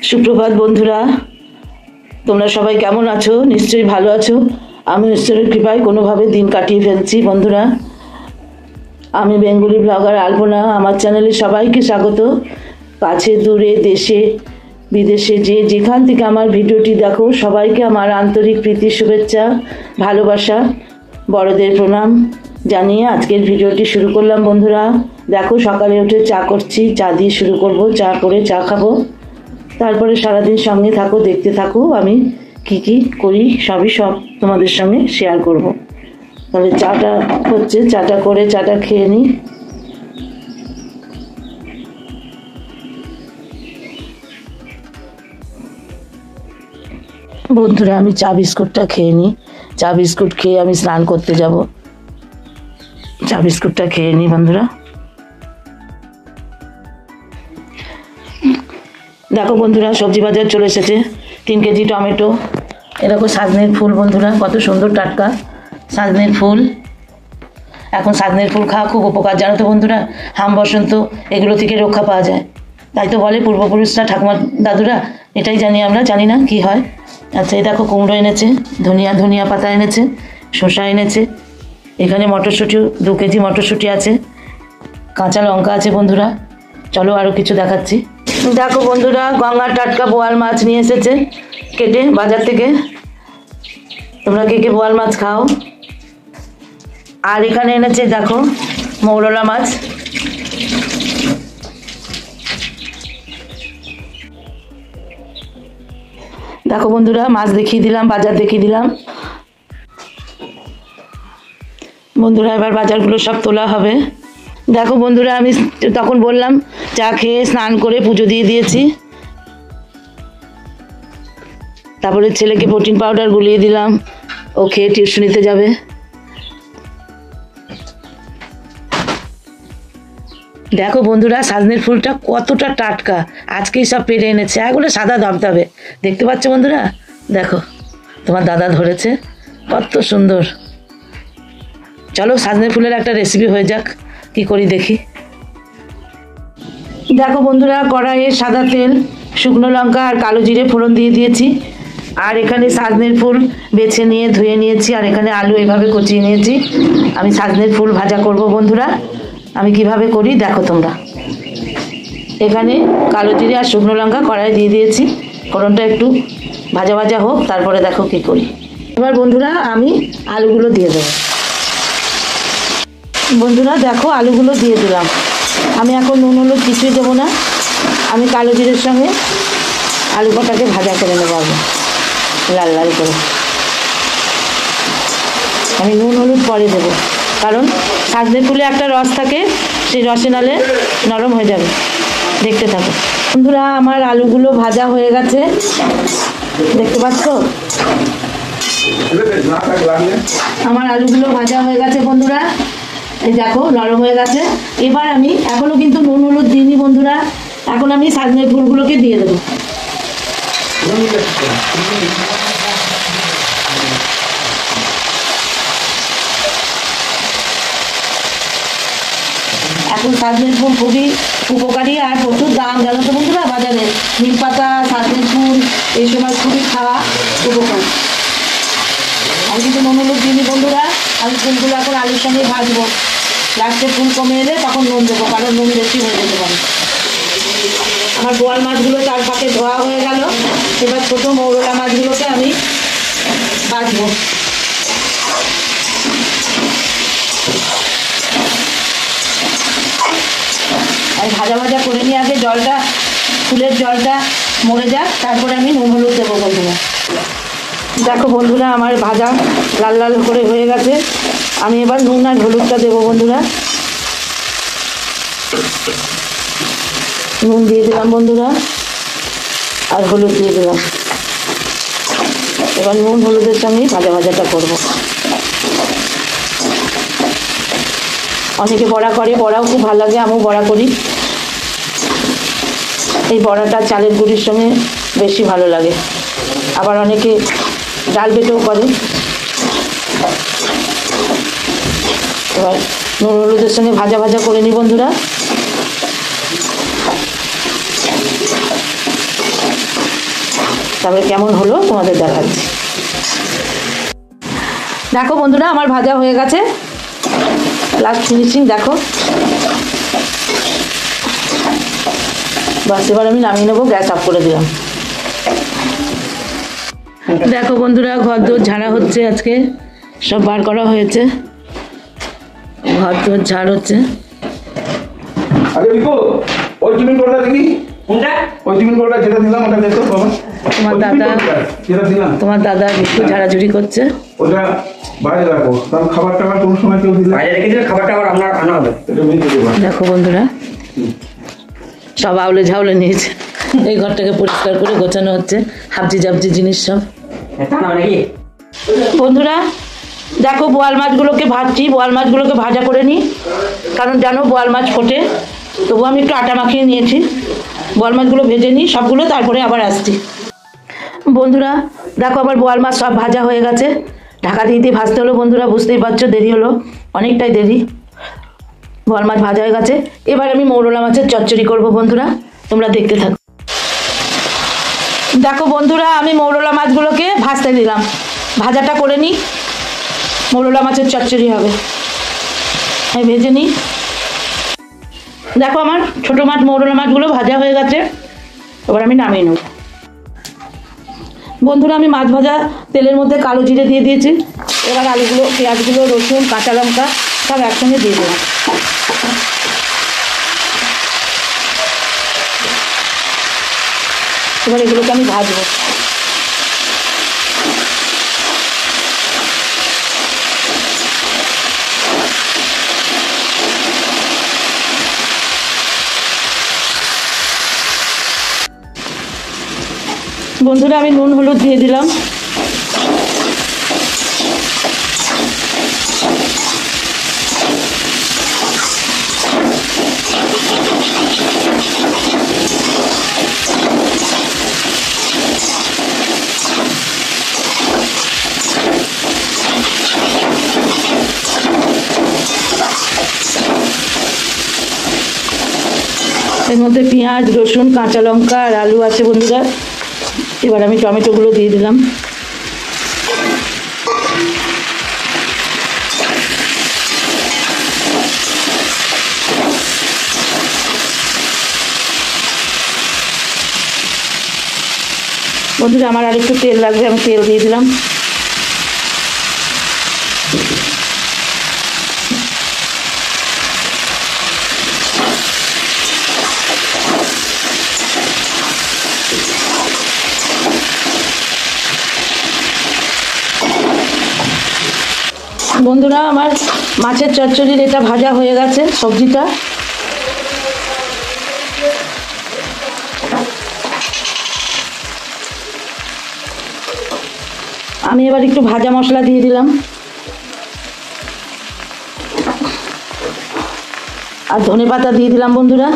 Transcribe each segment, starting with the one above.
সুপ্রভাত বন্ধুরা, তোমরা সবাই কেমন আছো? নিশ্চয়ই ভালো আছো। আমি ঈশ্বরের কৃপায় কোনোভাবে দিন কাটিয়ে ফেলছি। বন্ধুরা, আমি বেঙ্গলি ব্লগার আলপনা। আমার চ্যানেলে সবাইকে স্বাগত। কাছে দূরে দেশে বিদেশে যে যেখান থেকে আমার ভিডিওটি দেখো, সবাইকে আমার আন্তরিক প্রীতি, শুভেচ্ছা, ভালোবাসা, বড়দের প্রণাম জানিয়ে আজকের ভিডিওটি শুরু করলাম। বন্ধুরা দেখো, সকালে উঠে চা করছি, চা দিয়ে শুরু করব। চা করে চা খাবো, তারপরে সারাদিন সঙ্গে থাকো, দেখতে থাকো আমি কি করি, সব তোমাদের সঙ্গে শেয়ার করব। তবে চাটা হচ্ছে, চাটা করে চাটা খেয়ে নিই। বন্ধুরা, আমি চা বিস্কুটটা খেয়ে নিই। চা বিস্কুট খেয়ে আমি স্নান করতে যাব। চা বিস্কুটটা খেয়ে নিই বন্ধুরা। দেখো বন্ধুরা, সবজি বাজার চলে এসেছে। 3 কেজি টমেটো, এরকম সাজনের ফুল। বন্ধুরা, কত সুন্দর টাটকা সাজনের ফুল। এখন সাজনের ফুল খাওয়া খুব উপকার, জানো তো বন্ধুরা। হাম বসন্ত এগুলো থেকে রক্ষা পাওয়া যায়, তাই তো বলে পূর্বপুরুষরা, ঠাকুমা দাদুরা। এটাই জানি, আমরা জানি না কি হয়। আচ্ছা, এই দেখো কুমড়ো এনেছে, ধনিয়া পাতা এনেছে, শসা এনেছে, এখানে মটরশুঁটি 2 কেজি মটরশুঁটি আছে, কাঁচা লঙ্কা আছে। বন্ধুরা চলো আরও কিছু দেখাচ্ছি। দেখো বন্ধুরা, গঙ্গার টাটকা বোয়াল মাছ নিয়ে এসেছে কেটে বাজার থেকে। তোমরা কে বোয়াল মাছ খাও? আর এখানে এনেছে দেখো মৌরলা মাছ। দেখো বন্ধুরা, মাছ দেখিয়ে দিলাম, বাজার দেখিয়ে দিলাম। বন্ধুরা, এবার বাজারগুলো সব তোলা হবে। দেখো বন্ধুরা, আমি তখন বললাম চা খেয়ে স্নান করে পুজো দিয়ে দিয়েছি। তারপরে ছেলেকে প্রোটিন পাউডার গুলিয়ে দিলাম, ও খেয়ে টিউশনিতে যাবে। দেখো বন্ধুরা, সাজনের ফুলটা কতটা টাটকা, আজকেই সব পেরে এনেছে। এগুলো সাদা দবদবে, দেখতে পাচ্ছ বন্ধুরা। দেখো তোমার দাদা ধরেছে, কত সুন্দর। চলো সাজনের ফুলের একটা রেসিপি হয়ে যাক, কি করি দেখি। দেখো বন্ধুরা, কড়াইয়ে সাদা তেল, শুকনো লঙ্কা আর কালো জিরে ফোড়ন দিয়ে দিয়েছি। আর এখানে সাজনের ফুল বেছে নিয়ে ধুয়ে নিয়েছি, আর এখানে আলু এভাবে কুচিয়ে নিয়েছি। আমি সাজনের ফুল ভাজা করব বন্ধুরা। আমি কিভাবে করি দেখো তোমরা। এখানে কালো জিরে আর শুকনো লঙ্কা কড়াই দিয়ে দিয়েছি, ফোড়নটা একটু ভাজা ভাজা হোক, তারপরে দেখো কি করি। এবার বন্ধুরা আমি আলুগুলো দিয়ে দেবো। বন্ধুরা দেখো, আলুগুলো দিয়ে দিলাম। আমি এখন নুন হলুদ কিছুই দেবো না, আমি কালো জিরের সঙ্গে আলু কটাকে ভাজা করে নেবো আগে, লাল লাল করে। আমি নুন হলুদ পরে দেবো, কারণ সাজনের ফুলে একটা রস থাকে, সেই রসে নালে নরম হয়ে যাবে। দেখতে থাকো বন্ধুরা, আমার আলুগুলো ভাজা হয়ে গেছে, দেখতে পাচ্ছ। আমার আলুগুলো ভাজা হয়ে গেছে বন্ধুরা, এই দেখো নরম হয়ে গেছে। এবার আমি এখনো কিন্তু নুন হলুদ দিইনি বন্ধুরা, এখন আমি সাজনের ফুলগুলোকে দিয়ে দেবো। এখন সাজনের ফুল খুবই উপকারী আর প্রচুর দাম, জানো তো বন্ধুরা বাজারে। নিম পাতা, সাজনের ফুল এই সময় খুবই খাওয়া উপকার। আমি কিন্তু নুন হলুদ দিইনি বন্ধুরা। আমি ফুলগুলো এখন আলুর সঙ্গে ভাজবো। লাস্টে ফুল কমে এলে তখন নুন দেবো, কারণ নুন বেশি হয়ে যেতে পারে। আমার বোয়াল মাছগুলো চার পাকে ধোয়া হয়ে গেল। এবার ছোটো মৌরলা মাছগুলোকে আমি ভাজবো। আমি ভাজা ভাজা করে নিয়ে আগে জলটা, ফুলের জলটা মরে যাক, তারপরে আমি নুন হলুদ দেবো বন্ধুরা। দেখো বন্ধুরা, আমার ভাজা লাল লাল করে হয়ে গেছে। আমি এবার নুন আর হলুদটা দেবো বন্ধুরা। নুন দিয়ে দিলাম বন্ধুরা, আর হলুদ দিয়ে দিলাম। এবার নুন হলুদের সঙ্গে ভাজাটা করব। অনেকে বড়া করে, বড়াও খুব ভালো লাগে, আমিও বড়া করি। এই বড়াটা চালের গুঁড়ির সঙ্গে বেশি ভালো লাগে। আবার অনেকে ডাল বেটেও করে। এবার নুন হলুদের সঙ্গে ভাজা করে নিই বন্ধুরা। তারপরে কেমন হলো তোমাদের দেখাচ্ছি। দেখো বন্ধুরা আমার ভাজা হয়ে গেছে, লাস্ট ফিনিশিং দেখো। বাস এবার আমি নামিয়ে নেবো, গ্যাস অফ করে দিলাম। দেখো বন্ধুরা ঘর দোর ঝাড়া হচ্ছে, আজকে সব বার করা হয়েছে, ঘর দোর ঝাড় হচ্ছে। আরে বিকো ওই টিফিন কোলটা দেখি কোনটা, ওই টিফিন কোলটা যেটা দিলাম ওটা দেখো বাবা। তোমার দাদা একটু ঝাড়াঝুড়ি করছে, ওটা বাইরে রাখো, কারণ খাবার টাবার কোন সময় কেউ দিলে বাইরে রেখে দিলে খাবারটা আবার আপনার আনা হবে। দেখো বন্ধুরা সব আউলে ঝাউলে নিয়েছে, এই ঘরটাকে পরিষ্কার করে গোছানো হচ্ছে, হাবজি জাবজি জিনিস সব। বন্ধুরা দেখো বোয়াল মাছগুলোকে ভাজছি, বোয়াল মাছগুলোকে ভাজা করে নিই, কারণ জানো বোয়াল মাছ ফোটে, তবু আমি একটু আটা মাখিয়ে নিয়েছি। বোয়াল মাছগুলো ভেজে নিই সবগুলো, তারপরে আবার আসছি। বন্ধুরা দেখো আবার বোয়াল মাছ সব ভাজা হয়ে গেছে, ঢাকা দিয়ে দিয়ে ভাজতে হলো বন্ধুরা, বুঝতেই পারছো দেরি হলো, অনেকটাই দেরি। বোয়াল মাছ ভাজা হয়ে গেছে, এবার আমি মৌরলা মাছের চচ্চড়ি করব বন্ধুরা, তোমরা দেখতে থাকো। দেখো বন্ধুরা আমি মৌরলা মাছগুলোকে ভাজতে দিলাম, ভাজাটা করে নিই, মৌরলা মাছের চচ্চড়ি হবে, আমি ভেজে নিই। দেখো আমার ছোটো মাছ মৌরলা মাছগুলো ভাজা হয়ে গেছে, এবার আমি নামিয়ে নেব। বন্ধুরা আমি মাছ ভাজা তেলের মধ্যে কালো জিরে দিয়ে দিয়েছি, এবার আলুগুলো, পেঁয়াজগুলো, রসুন, কাঁচা লঙ্কা সব একসঙ্গে দিয়ে দিলাম। এবার এগুলোকে আমি ভাজবো। বন্ধুরা আমি নুন হলুদ দিয়ে দিলাম, এর মধ্যে পেঁয়াজ, রসুন, কাঁচা লঙ্কা আর আলু আছে বন্ধুরা। এবার আমি টমেটোগুলো দিয়ে দিলাম। বন্ধুরা আমার আর একটু তেল লাগবে, আমি তেল দিয়ে দিলাম। বন্ধুরা আমার মাছের চচ্চড়ির এটা ভাজা হয়ে গেছে, সবজিটা আমি এবার একটু ভাজা মশলা দিয়ে দিলাম, আর ধনেপাতা দিয়ে দিলাম বন্ধুরা।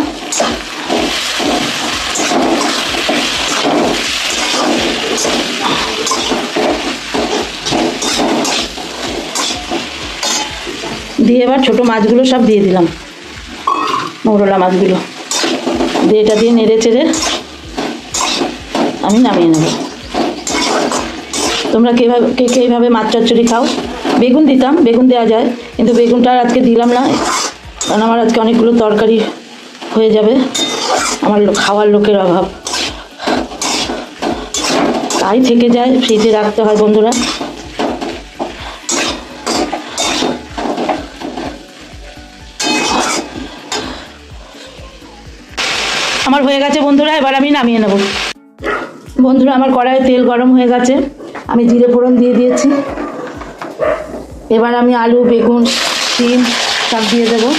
দিয়ে এবার ছোটো মাছগুলো সব দিয়ে দিলাম, মৌরলা মাছগুলো দিয়ে এটা দিয়ে নেড়ে চেড়ে আমি নামিয়ে নেব। তোমরা এইভাবে মাছ চচ্চড়ি খাও। বেগুন দিতাম, বেগুন দেওয়া যায়, কিন্তু বেগুনটা আজকে দিলাম না, কারণ আমার আজকে অনেকগুলো তরকারি হয়ে যাবে, আমার খাওয়ার লোকের অভাব, তাই থেকে যায়, ফ্রিজে রাখতে হয় বন্ধুরা। আমার হয়ে গেছে বন্ধুরা, এবার আমি নামিয়ে নেব। বন্ধুরা আমার কড়াইয়ে তেল গরম হয়ে গেছে, আমি জিরে ফোড়ন দিয়ে দিয়েছি, এবার আমি আলু, বেগুন, শিম সব দিয়ে দেবো।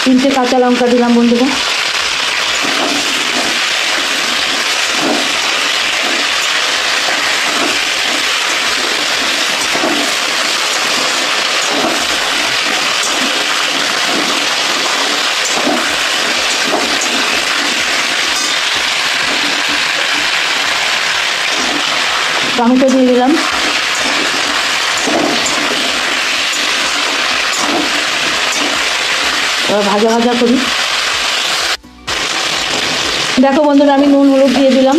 তিনটে কাঁচা লঙ্কা দিলাম বন্ধুরা। টমেটো দিয়ে দিলাম। এবার ভাজা ভাজা করি। দেখো বন্ধুরা, আমি নুন হলুদ দিয়ে দিলাম।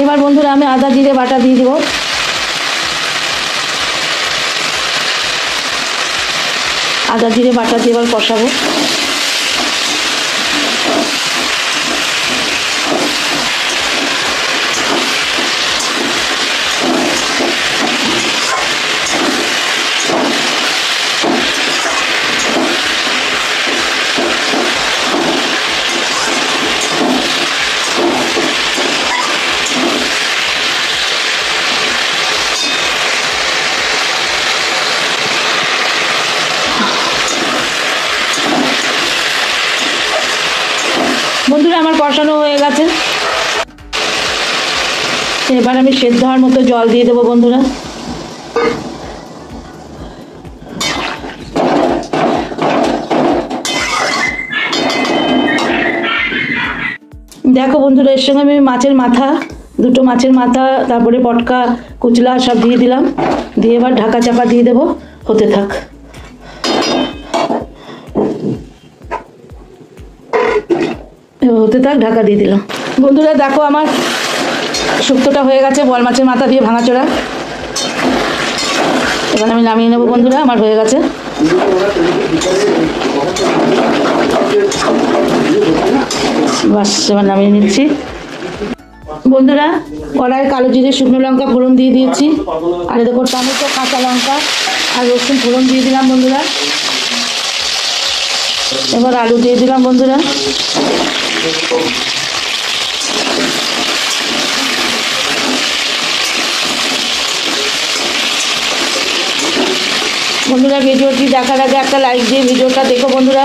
এবার বন্ধুরা আমি আদা জিরে বাটা দিয়ে দেবো। আদা জিরে বাটা দিয়ে এবার কষাবো। বন্ধুরা আমার কষানো হয়ে গেছে। এবার আমি সেদ্ধ হওয়ার মতো জল দিয়ে দেবো বন্ধুরা। দেখো বন্ধুরা, এর সঙ্গে আমি মাছের মাথা, দুটো মাছের মাথা, তারপরে পটকা কুচলা সব দিয়ে দিলাম। দিয়ে এবার ঢাকা চাপা দিয়ে দেবো, হতে থাক। হতে থাক, ঢাকা দিয়ে দিলাম। বন্ধুরা দেখো আমার শুক্তোটা হয়ে গেছে, বোয়াল মাছের মাথা দিয়ে ভাঙাচোরা। এবার আমি নামিয়ে নেবো বন্ধুরা, আমার হয়ে গেছে। বাস, এবার নামিয়ে নিচ্ছি। বন্ধুরা কড়াইয়ে কালো জিরে শুকনো লঙ্কা ফোড়ন দিয়ে দিয়েছি। আর দেখো টমেটো কাঁচা লঙ্কা আর রসুন ফোড়ন দিয়ে দিলাম বন্ধুরা। এবার আলু দিয়ে দিলাম বন্ধুরা। বন্ধুরা ভিডিওটি দেখার আগে একটা লাইক দিয়ে ভিডিওটা দেখো বন্ধুরা,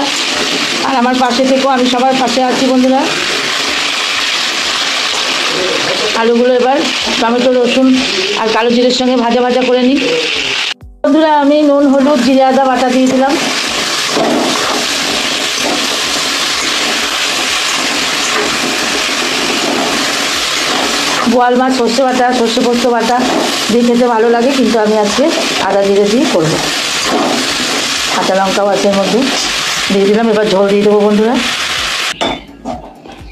আর আমার পাশে থেকো, আমি সবার পাশে আছি বন্ধুরা। আলুগুলো এবার টমেটো রসুন আর কালো জিরের সঙ্গে ভাজা ভাজা করে নিই বন্ধুরা। আমি নুন হলুদ জিরে আদা বাটা দিয়ে দিলাম। বোয়াল মাছ সর্ষে বাটা, সর্ষে পোস্ত বাটা দিয়ে খেতে ভালো লাগে, কিন্তু আমি আজকে আদা জিরে দিয়ে করবো। কাঁচা লঙ্কাও আছে এর মধ্যে, দিয়ে দিলাম। এবার ঝোল দিয়ে দেবো বন্ধুরা।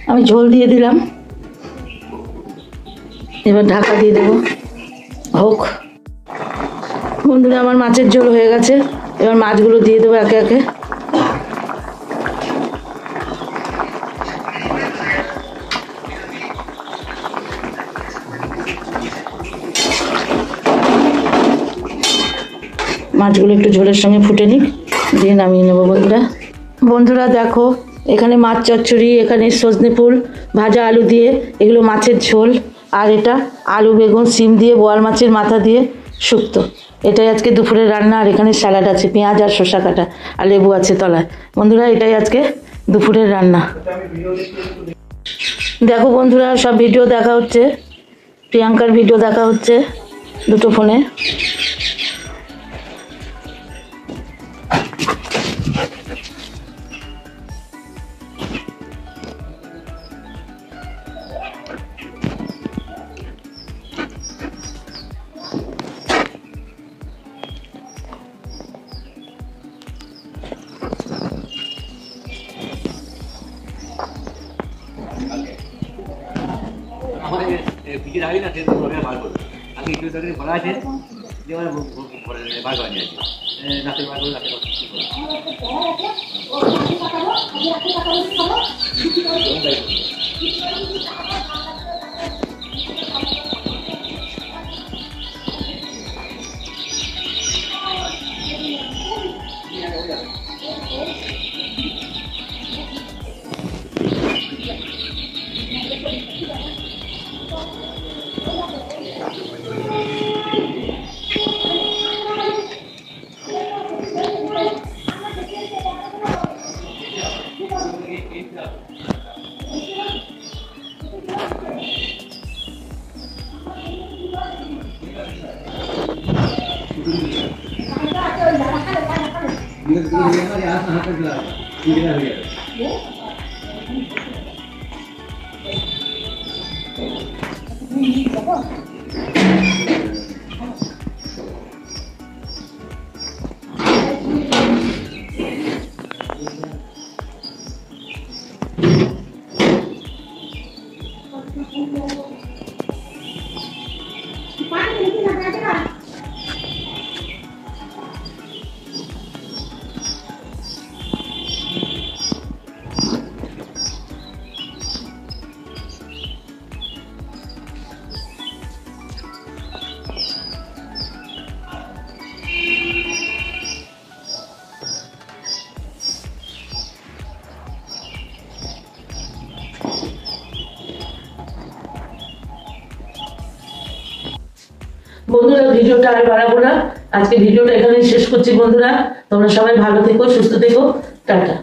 আমি ঝোল দিয়ে দিলাম। এবার ঢাকা দিয়ে দেবো, হোক। বন্ধুরা আমার মাছের ঝোল হয়ে গেছে। এবার মাছগুলো দিয়ে দেবো একে একে। মাছগুলো একটু ঝোলের সঙ্গে ফুটে নিক, দিয়ে নামিয়ে নেবো বন্ধুরা। বন্ধুরা দেখো, এখানে মাছ চচ্চড়ি, এখানে সজনে ফুল ভাজা আলু দিয়ে, এগুলো মাছের ঝোল। আর এটা আলু বেগুন সিম দিয়ে বোয়াল মাছের মাথা দিয়ে শুক্তো। এটাই আজকে দুপুরের রান্না। আর এখানে স্যালাড আছে, পেঁয়াজ আর শসা কাটা আর লেবু আছে তলায়। বন্ধুরা এটাই আজকে দুপুরের রান্না। দেখো বন্ধুরা সব ভিডিও দেখা হচ্ছে, প্রিয়াঙ্কার ভিডিও দেখা হচ্ছে দুটো ফোনে। আমাদের পিছিয়ে রাখি না, সে বার করবে। আগে একটু তাদের বলা আছে যে বার করা যায়, নাচের বার করে নাচের বন্ধুরা ভিডিওটা আর বাড়াবো না, আজকে ভিডিওটা এখানেই শেষ করছি। বন্ধুরা তোমরা সবাই ভালো থেকো, সুস্থ থেকো, টাটা।